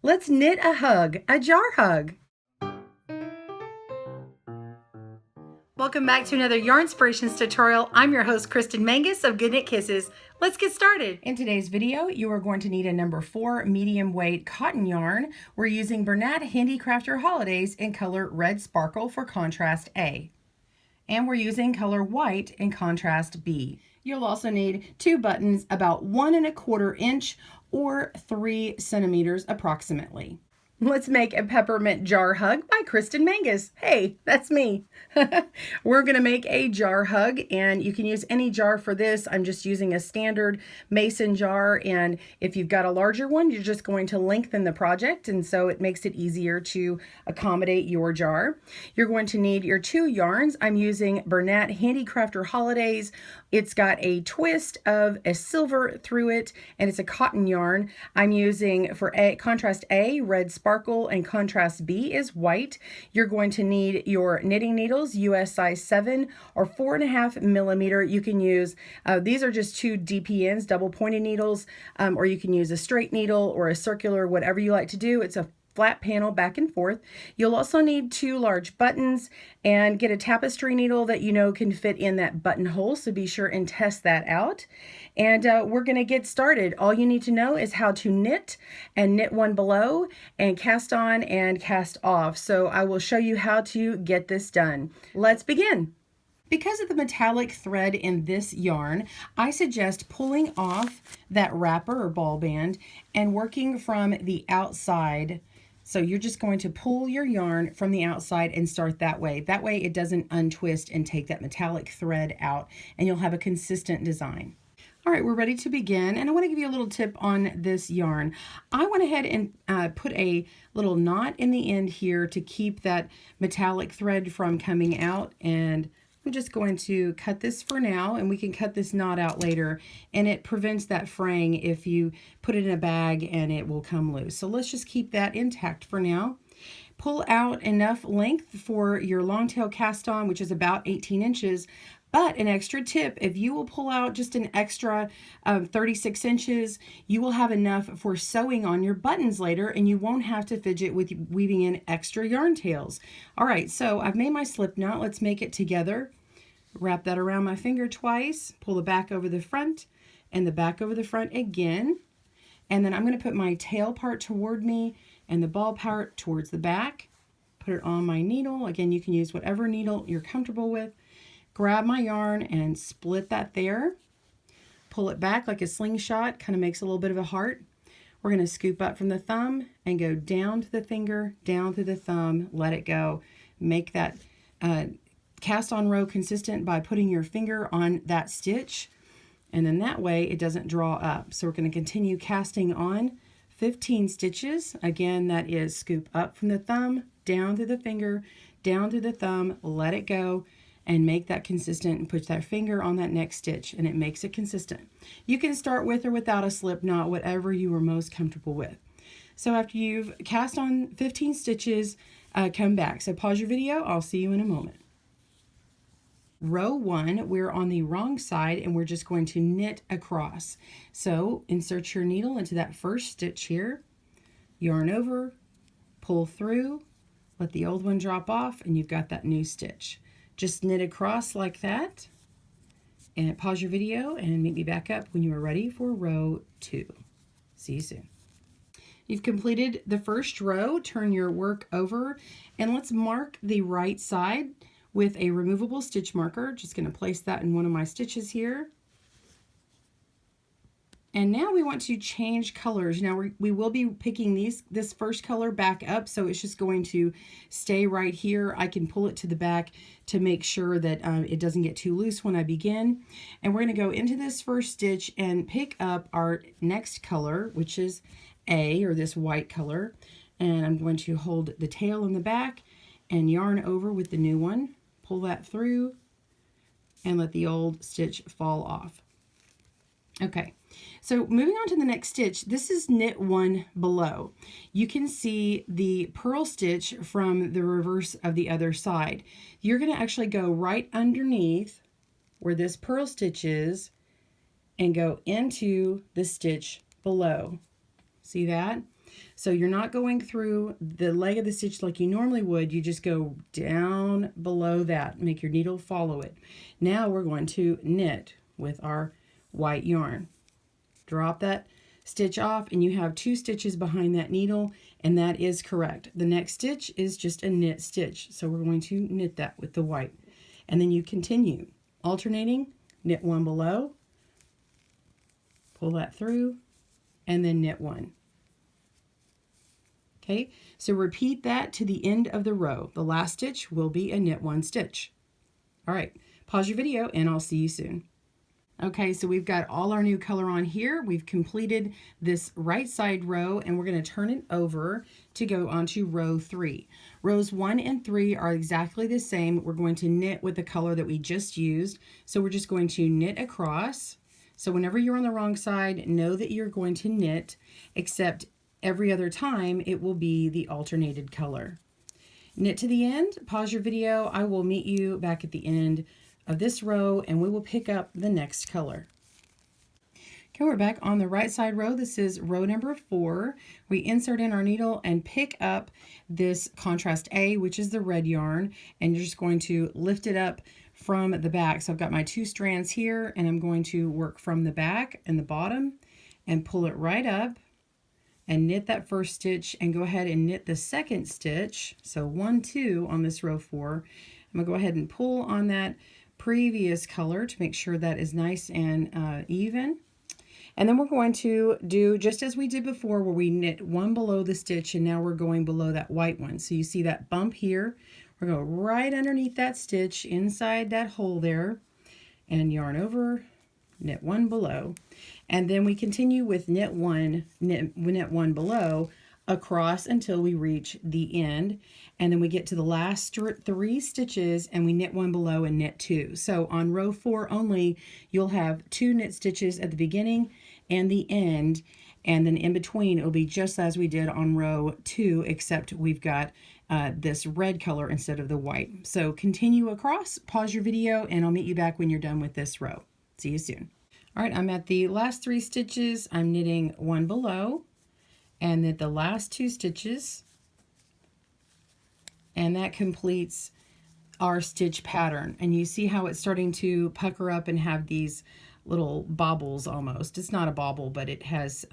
Let's knit a hug, a jar hug. Welcome back to another Yarnspirations tutorial. I'm your host, Kristen Mangus of Good Knit Kisses. Let's get started. In today's video, you are going to need a number 4 medium weight cotton yarn. We're using Bernat Handicrafter Holidays in color Red Sparkle for contrast A. And we're using color white in contrast B. You'll also need 2 buttons about 1 1/4 inch or 3 centimeters approximately. Let's make a peppermint jar hug by Kristen Mangus. Hey, that's me. We're going to make a jar hug, and you can use any jar for this. I'm just using a standard mason jar, and if you've got a larger one, you're just going to lengthen the project, and so it makes it easier to accommodate your jar. You're going to need your 2 yarns. I'm using Bernat Handicrafter Holidays. It's got a twist of a silver through it, and it's a cotton yarn. I'm using for contrast A, Red Sparkle, and contrast B is white. You're going to need your knitting needles, US size 7 or 4.5 millimeter. You can use, these are just 2 DPNs, double pointed needles, or you can use a straight needle or a circular, whatever you like to do. It's a flat panel back and forth. You'll also need 2 large buttons and get a tapestry needle that you know can fit in that buttonhole, so be sure and test that out. And we're going to get started. All you need to know is how to knit and knit one below and cast on and cast off. So I will show you how to get this done. Let's begin. Because of the metallic thread in this yarn, I suggest pulling off that wrapper or ball band and working from the outside. So you're just going to pull your yarn from the outside and start that way. That way it doesn't untwist and take that metallic thread out, and you'll have a consistent design. All right, we're ready to begin, and I want to give you a little tip on this yarn. I went ahead and put a little knot in the end here to keep that metallic thread from coming out, and I'm just going to cut this for now, and we can cut this knot out later, and it prevents that fraying if you put it in a bag and it will come loose. So let's just keep that intact for now. Pull out enough length for your long tail cast on, which is about 18 inches. But an extra tip, if you will pull out just an extra 36 inches, you will have enough for sewing on your buttons later, and you won't have to fidget with weaving in extra yarn tails. All right, so I've made my slip knot. Let's make it together. Wrap that around my finger twice, pull the back over the front and the back over the front again. And then I'm going to put my tail part toward me and the ball part towards the back. Put it on my needle. Again, you can use whatever needle you're comfortable with. Grab my yarn and split that there. Pull it back like a slingshot, kind of makes a little bit of a heart. We're going to scoop up from the thumb and go down to the finger, down through the thumb, let it go. Make that cast on row consistent by putting your finger on that stitch, and then that way it doesn't draw up. So we're going to continue casting on 15 stitches. Again, that is scoop up from the thumb, down through the finger, down through the thumb, let it go, and make that consistent and put that finger on that next stitch, and it makes it consistent. You can start with or without a slip knot, whatever you are most comfortable with. So after you've cast on 15 stitches, come back. So pause your video. I'll see you in a moment. Row 1, we're on the wrong side, and we're just going to knit across. So insert your needle into that first stitch here, yarn over, pull through, let the old one drop off, and you've got that new stitch. Just knit across like that, and pause your video and meet me back up when you are ready for row 2. See you soon. You've completed the first row. Turn your work over, and let's mark the right side with a removable stitch marker. Just going to place that in one of my stitches here. And now we want to change colors. Now we will be picking this first color back up, so it's just going to stay right here. I can pull it to the back to make sure that it doesn't get too loose when I begin. And we're going to go into this first stitch and pick up our next color, which is A, or this white color. And I'm going to hold the tail in the back and yarn over with the new one. Pull that through and let the old stitch fall off. Okay, so moving on to the next stitch, this is knit one below. You can see the purl stitch from the reverse of the other side. You're going to actually go right underneath where this purl stitch is and go into the stitch below. See that? So you're not going through the leg of the stitch like you normally would. You just go down below that. Make your needle follow it. Now we're going to knit with our white yarn. Drop that stitch off and you have 2 stitches behind that needle, and that is correct. The next stitch is just a knit stitch. So we're going to knit that with the white. And then you continue alternating, knit 1 below, pull that through, and then knit 1. Okay, so repeat that to the end of the row. The last stitch will be a knit 1 stitch. All right, pause your video and I'll see you soon. Okay, so we've got all our new color on here. We've completed this right side row and we're going to turn it over to go onto row 3. Rows 1 and 3 are exactly the same. We're going to knit with the color that we just used. So we're just going to knit across. So whenever you're on the wrong side, know that you're going to knit, except every other time it will be the alternated color. Knit to the end, pause your video. I will meet you back at the end of this row and we will pick up the next color. Okay, we're back on the right side row. This is row number 4. We insert in our needle and pick up this contrast A, which is the red yarn, and you're just going to lift it up from the back. So I've got my 2 strands here and I'm going to work from the back and the bottom and pull it right up and knit that first stitch and go ahead and knit the second stitch. So 1, 2 on this row 4. I'm gonna go ahead and pull on that previous color to make sure that is nice and even. And then we're going to do just as we did before, where we knit 1 below the stitch and now we're going below that white one. So you see that bump here, we're going to go right underneath that stitch inside that hole there and yarn over, knit 1 below. And then we continue with knit 1 below across until we reach the end. And then we get to the last 3 stitches and we knit 1 below and knit 2. So on row 4 only, you'll have 2 knit stitches at the beginning and the end. And then in between, it'll be just as we did on row 2, except we've got this red color instead of the white. So continue across, pause your video, and I'll meet you back when you're done with this row. See you soon. All right, I'm at the last 3 stitches. I'm knitting 1 below and knit the last 2 stitches, and that completes our stitch pattern. And you see how it's starting to pucker up and have these little bobbles almost. It's not a bobble, but it has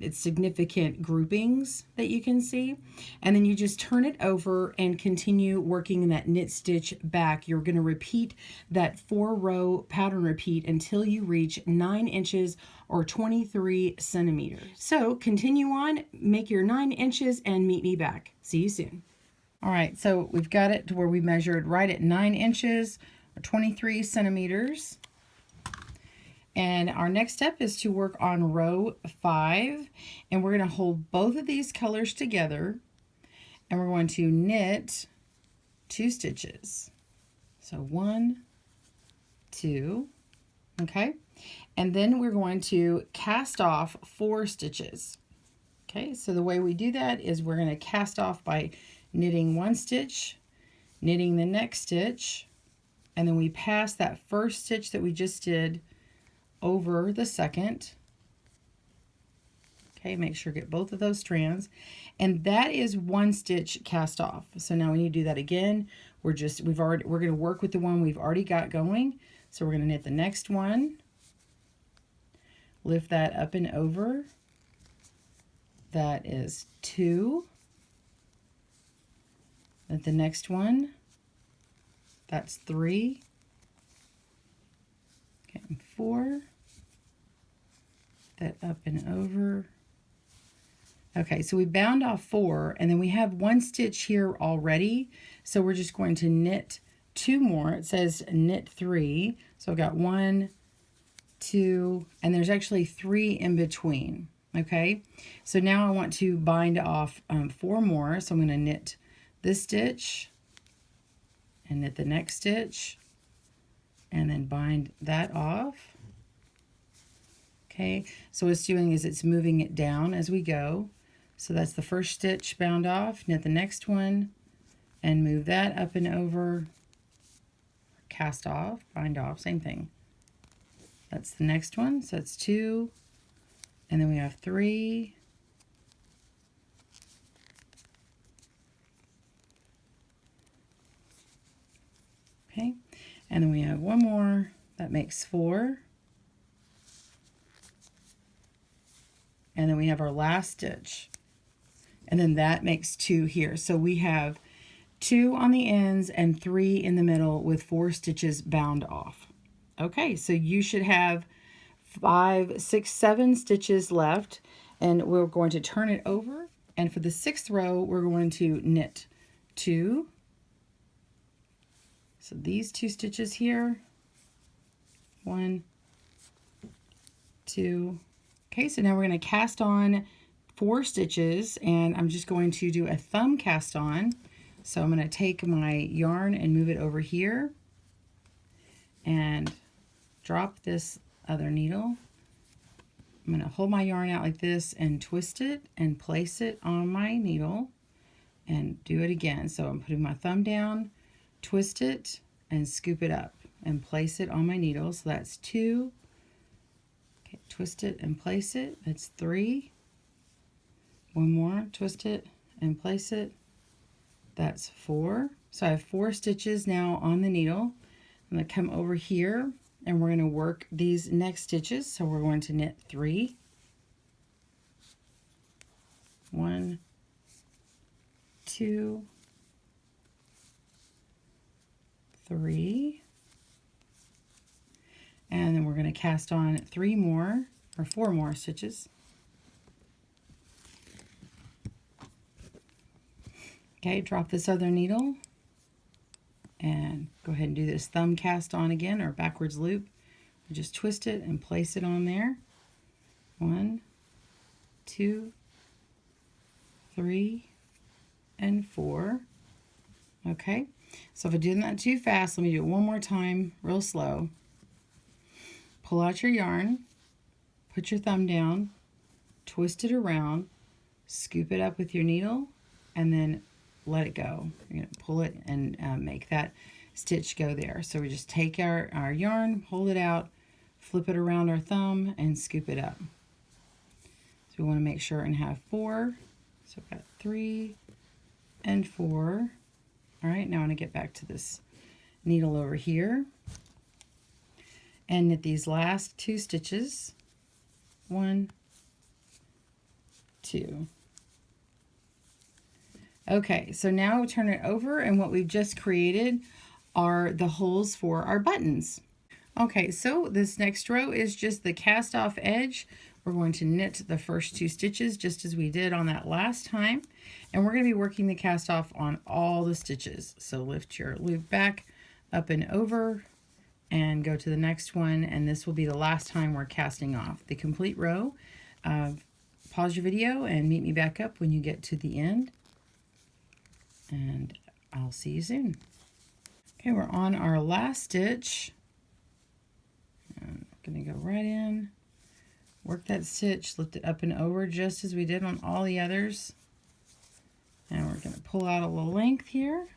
it's significant groupings that you can see. And then you just turn it over and continue working that knit stitch back. You're going to repeat that 4-row pattern repeat until you reach 9 inches or 23 centimeters. So continue on, make your 9 inches and meet me back. See you soon. All right, so we've got it to where we measured right at 9 inches or 23 centimeters. And our next step is to work on row 5, and we're going to hold both of these colors together and we're going to knit 2 stitches. So 1, 2, okay? And then we're going to cast off 4 stitches. Okay, so the way we do that is we're going to cast off by knitting 1 stitch, knitting the next stitch, and then we pass that first stitch that we just did over the second. Okay, make sure you get both of those strands, and that is 1 stitch cast off. So now we need to do that again. We're going to work with the one we've already got going. So we're going to knit the next one, lift that up and over. That is 2. Knit the next one. That's 3. Okay, 4. That up and over. Okay, so we bound off 4, and then we have 1 stitch here already. So we're just going to knit 2 more. It says knit 3. So I've got 1, 2, and there's actually 3 in between. Okay, so now I want to bind off 4 more. So I'm going to knit this stitch and knit the next stitch and then bind that off. Okay, so what it's doing is it's moving it down as we go. So that's the first stitch bound off, knit the next one and move that up and over, cast off, bind off, same thing. That's the next one, so that's 2, and then we have 3, And then we have one more, that makes 4. And then we have our last stitch. And then that makes 2 here. So we have 2 on the ends and 3 in the middle with 4 stitches bound off. Okay, so you should have 5, 6, 7 stitches left, and we're going to turn it over. And for the 6th row, we're going to knit 2. So these 2 stitches here, 1, 2. Okay, so now we're going to cast on 4 stitches, and I'm just going to do a thumb cast on. So I'm going to take my yarn and move it over here and drop this other needle. I'm going to hold my yarn out like this and twist it and place it on my needle and do it again. So I'm putting my thumb down, twist it, and scoop it up and place it on my needle. So that's 2. Okay, twist it and place it. That's 3. One more, twist it and place it. That's 4. So I have 4 stitches now on the needle. I'm going to come over here and we're going to work these next stitches. So we're going to knit 3. 1, 2, 3. And then we're going to cast on 3 more or 4 more stitches. Okay, drop this other needle and go ahead and do this thumb cast on again, or backwards loop. Just twist it and place it on there. 1, 2, 3, and 4. Okay, so if I'm doing that too fast, let me do it one more time, real slow. Pull out your yarn, put your thumb down, twist it around, scoop it up with your needle, and then let it go. You're going to pull it and make that stitch go there. So we just take our yarn, hold it out, flip it around our thumb, and scoop it up. So we want to make sure and have 4. So I've got 3 and 4. All right, now I'm going to get back to this needle over here and knit these last 2 stitches. 1, 2. Okay, so now we turn it over, and what we've just created are the holes for our buttons. Okay, so this next row is just the cast off edge. We're going to knit the first 2 stitches just as we did on that last time, and we're going to be working the cast off on all the stitches. So lift your loop back, up and over, and go to the next one, and this will be the last time we're casting off the complete row. Pause your video and meet me back up when you get to the end. And I'll see you soon. Okay, we're on our last stitch. I'm going to go right in, work that stitch, lift it up and over just as we did on all the others. And we're going to pull out a little length here.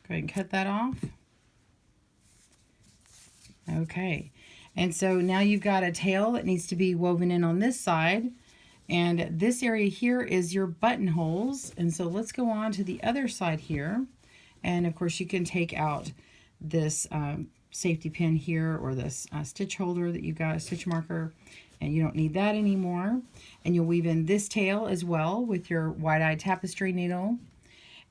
Go ahead and cut that off. Okay, and so now you've got a tail that needs to be woven in on this side. And this area here is your buttonholes. And so let's go on to the other side here. And of course you can take out this safety pin here, or this stitch holder that you've got, a stitch marker, and you don't need that anymore. And you'll weave in this tail as well with your wide-eyed tapestry needle.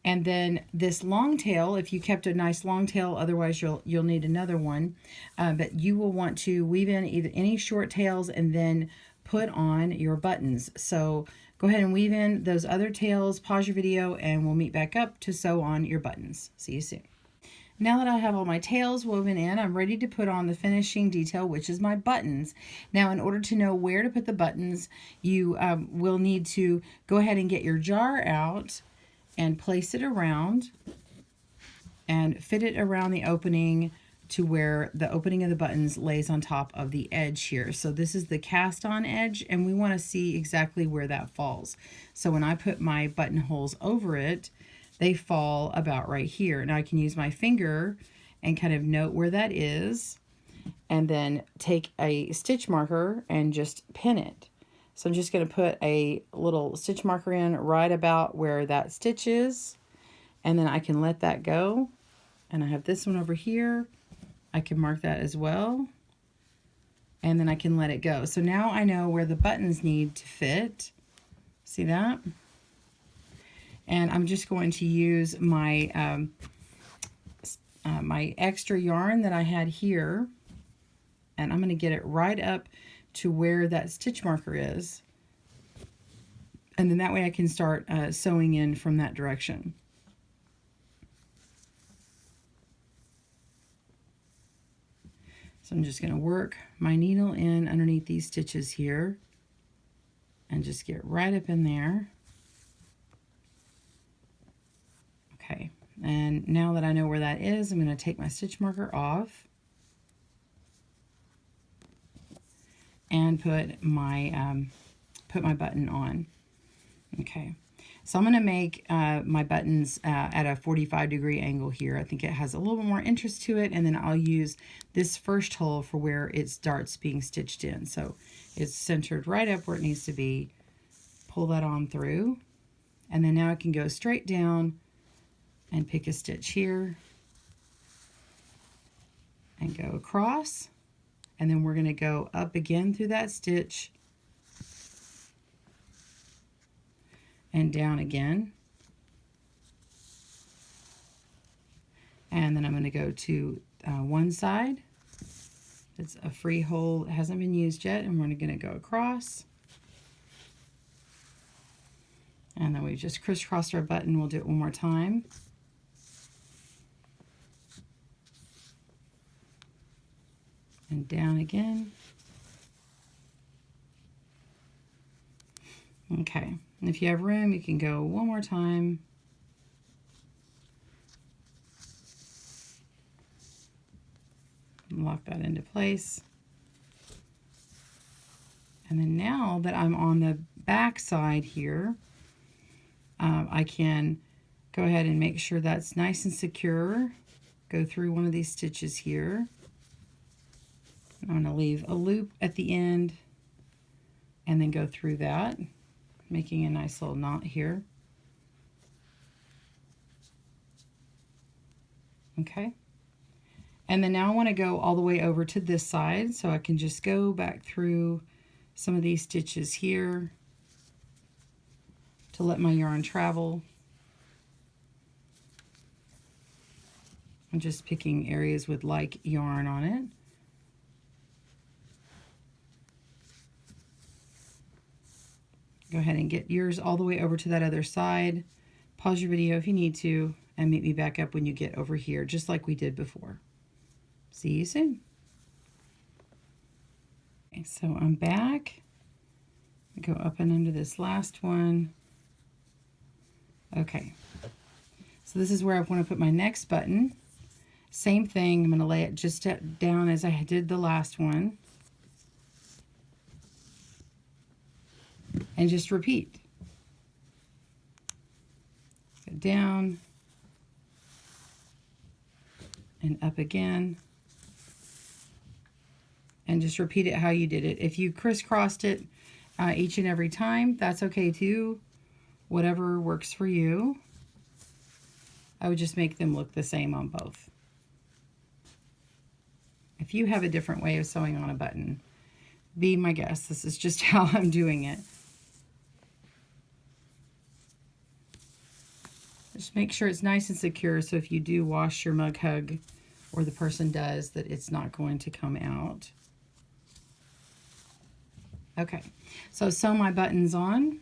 And then this long tail, if you kept a nice long tail, otherwise you'll need another one. But you will want to weave in either any short tails and then put on your buttons. So go ahead and weave in those other tails, pause your video, and we'll meet back up to sew on your buttons. See you soon. Now that I have all my tails woven in, I'm ready to put on the finishing detail, which is my buttons. Now, in order to know where to put the buttons, you will need to go ahead and get your jar out and place it around and fit it around the opening to where the opening of the buttons lays on top of the edge here. So this is the cast on edge, and we want to see exactly where that falls. So when I put my buttonholes over it, they fall about right here. Now I can use my finger and kind of note where that is, and then take a stitch marker and just pin it. So I'm just going to put a little stitch marker in right about where that stitch is, and then I can let that go And I have this one over here. I can mark that as well. And then I can let it go. So now I know where the buttons need to fit. See that? And I'm just going to use my my extra yarn that I had here, and I'm going to get it right up to where that stitch marker is. And then that way I can start sewing in from that direction. So I'm just going to work my needle in underneath these stitches here and just get right up in there. Okay, and now that I know where that is, I'm going to take my stitch marker off and put my button on. Okay, so I'm going to make my buttons at a 45-degree angle here. I think it has a little bit more interest to it, and then I'll use this first hole for where it starts being stitched in. So it's centered right up where it needs to be. Pull that on through, and then now I can go straight down and pick a stitch here and go across, and then we're going to go up again through that stitch and down again, and then I'm going to go to one side. It's a free hole that hasn't been used yet, and we're going to go across, and then we've just crisscrossed our button. We'll do it one more time. And down again. Okay, and if you have room, you can go one more time. And lock that into place. And then now that I'm on the back side here, I can go ahead and make sure that's nice and secure. Go through one of these stitches here. I'm going to leave a loop at the end and then go through that, making a nice little knot here. Okay. And then now I want to go all the way over to this side, so I can just go back through some of these stitches here to let my yarn travel. I'm just picking areas with like yarn on it. Go ahead and get yours all the way over to that other side. Pause your video if you need to, and meet me back up when you get over here, just like we did before. See you soon. Okay, so I'm back. Go up and under this last one. Okay, so this is where I want to put my next button. Same thing, I'm going to lay it just down as I did the last one. And just repeat. Go down and up again. And just repeat it how you did it. If you crisscrossed it each and every time, that's okay too. Whatever works for you. I would just make them look the same on both. If you have a different way of sewing on a button, be my guest. This is just how I'm doing it. Just make sure it's nice and secure, so if you do wash your mug hug, or the person does, that it's not going to come out. Okay, so sew my buttons on.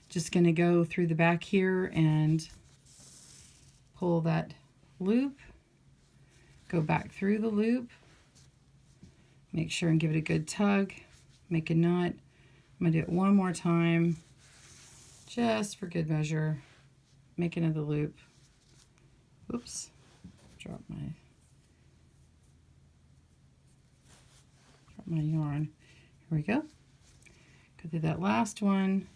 Just going to go through the back here and pull that loop. Go back through the loop. Make sure and give it a good tug. Make a knot. I'm going to do it one more time, just for good measure. Make another loop. Oops, drop my yarn. Here we go. Go through that last one,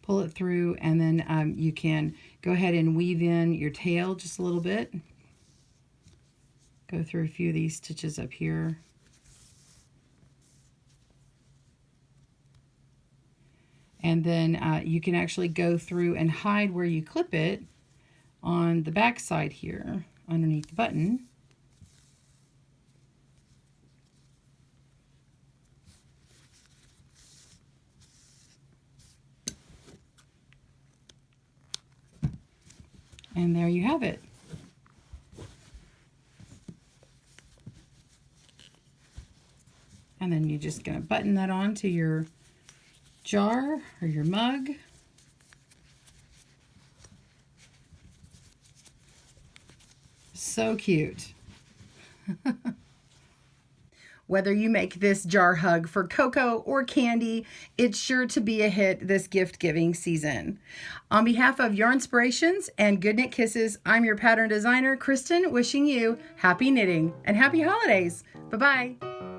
pull it through, and then you can go ahead and weave in your tail just a little bit. Go through a few of these stitches up here. And then you can actually go through and hide where you clip it on the back side here. underneath the button. And there you have it. And then you're just going to button that onto your jar or your mug. So cute. Whether you make this jar hug for cocoa or candy, it's sure to be a hit this gift-giving season. On behalf of Yarnspirations and Good Knit Kisses, I'm your pattern designer, Kristen, wishing you happy knitting and happy holidays. Bye-bye.